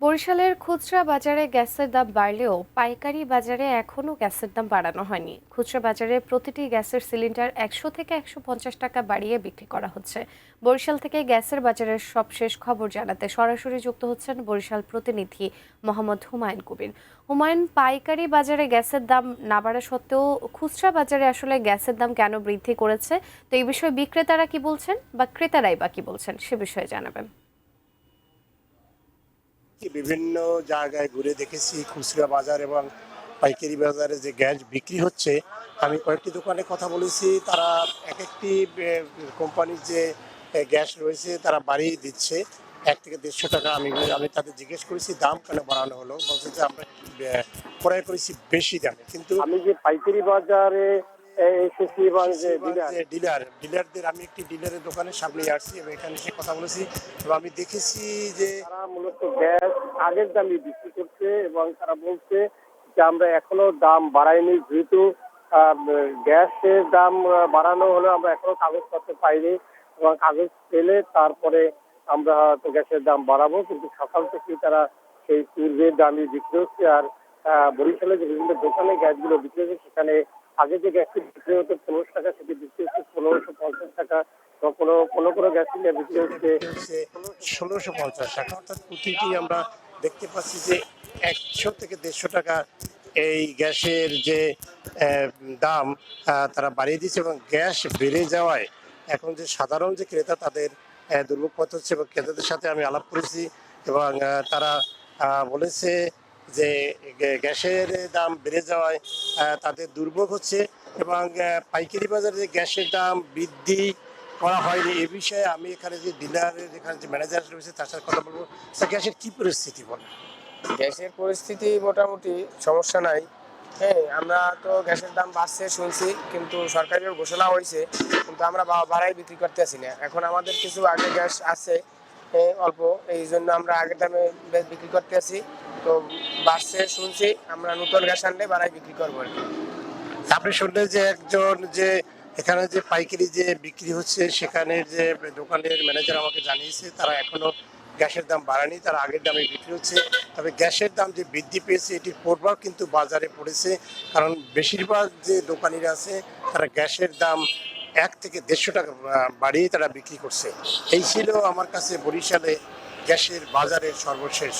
বরিশালের খুচরা বাজারে গ্যাসের দাম বাড়লেও পাইকারি বাজারে এখনও গ্যাসের দাম বাড়ানো হয়নি। খুচরা বাজারে প্রতিটি গ্যাসের সিলিন্ডার ১০০ থেকে ১৫০ টাকা বাড়িয়ে বিক্রি করা হচ্ছে। বরিশাল থেকে গ্যাসের বাজারের সবশেষ খবর জানাতে সরাসরি যুক্ত হচ্ছেন বরিশাল প্রতিনিধি মোহাম্মদ হুমায়ুন কবির। হুমায়ুন, পাইকারি বাজারে গ্যাসের দাম না বাড়া সত্ত্বেও খুচরা বাজারে আসলে গ্যাসের দাম কেন বৃদ্ধি করেছে, তো এই বিষয়ে বিক্রেতারা কি বলছেন বা ক্রেতারাই বা কি বলছেন সে বিষয়ে জানাবেন। বিভিন্ন জায়গায় ঘুরে দেখেছি খুচরা বাজার এবং পাইকারি বাজারে যে গ্যাস বিক্রি হচ্ছে। আমি কয়েকটি দোকানে কথা বলেছি, তারা এক একটি কোম্পানির যে গ্যাস রয়েছে তারা বাড়িয়ে দিচ্ছে 1 থেকে 150 টাকা। আমি আমি তাদের জিজ্ঞেস করেছি দাম কেন বাড়ানো হলো, বলছে যে আমরা ক্রয় করেছি বেশি দামে। কিন্তু আমি যে পাইকারি বাজারে এসেছি এবং যে ডিলারদের, আমি একটি ডিলারের দোকানের সামনে আসছি এবং এখানে এসে কথা বলেছি এবং আমি দেখেছি যে তারা মূলত গ্যাস আগের দামই বিক্রি করছে এবং তারা বলছে যে আমরা এখনো দাম বাড়াইনি, যেহেতু গ্যাসের দাম বাড়ানো হলে আমরা এখনো কাগজপত্র পাইনি এবং কাগজ পেলে তারপরে আমরা হয়তো গ্যাসের দাম বাড়াবো। কিন্তু সকাল থেকে তারা সেই পূর্বের দামই বিক্রি হচ্ছে। আর বরিশালে যে বিভিন্ন দোকানে গ্যাসগুলো বিক্রি হচ্ছে সেখানে আগে যে গ্যাসটি বিক্রি হতো ১৫০ টাকা, সেটি বিক্রি হচ্ছে ১৬৫০ টাকা। কোনো কোনো কোনো গ্যাস সিলিন্ডার বিক্রি হচ্ছে ১৬৫০ টাকা। অর্থাৎ প্রতিটি আমরা দেখতে পাচ্ছি যে ১০০ থেকে ১৫০ টাকা এই গ্যাসের যে দাম তারা বাড়িয়ে দিচ্ছে এবং গ্যাস বেড়ে যাওয়ায় এখন যে সাধারণ যে ক্রেতা তাদের দুর্ভোগ পোহাতে হচ্ছে। এবং ক্রেতাদের সাথে আমি আলাপ করেছি এবং তারা বলেছে যে গ্যাসের দাম বেড়ে যাওয়ায় তাদের দুর্ভোগ হচ্ছে এবং পাইকারি বাজারে যে গ্যাসের দাম বৃদ্ধি করা হয়নি এ বিষয়ে আমি এখানে যে ডিলারের এখানে যে ম্যানেজার রয়েছে তার সাথে কথা বলবো। স্যার, গ্যাসের কি পরিস্থিতি বলে? গ্যাসের পরিস্থিতি মোটামুটি সমস্যা নাই। হ্যাঁ, আমরা তো গ্যাসের দাম বাড়ছে শুনছি, কিন্তু সরকারিও ঘোষণা হয়েছে, কিন্তু আমরা বাড়াই বিক্রি করতে আসি না। এখন আমাদের কিছু আগে গ্যাস আছে অল্প, এই জন্য আমরা আগের দামে বিক্রি করতে আসি। তো বাড়ছে শুনছি, আমরা নতুন গ্যাস আনলে বাড়াই বিক্রি করবো আর কি। আপনি শুনলেন যে একজন যে এখানে যে পাইকারি যে বিক্রি হচ্ছে সেখানে যে দোকানের ম্যানেজার আমাকে জানিয়েছে তারা এখনো গ্যাসের দাম বাড়ায়নি, তারা আগের দামে বিক্রি হচ্ছে। তবে গ্যাসের দাম যে বৃদ্ধি পেয়েছে এটির প্রভাব কিন্তু বাজারে পড়েছে, কারণ বেশিরভাগ যে দোকানিরা আছে তারা গ্যাসের দাম 1 থেকে 150 টাকা বাড়িয়ে তারা বিক্রি করছে। এই ছিল আমার কাছে বরিশালে গ্যাসের বাজারের সর্বশেষ।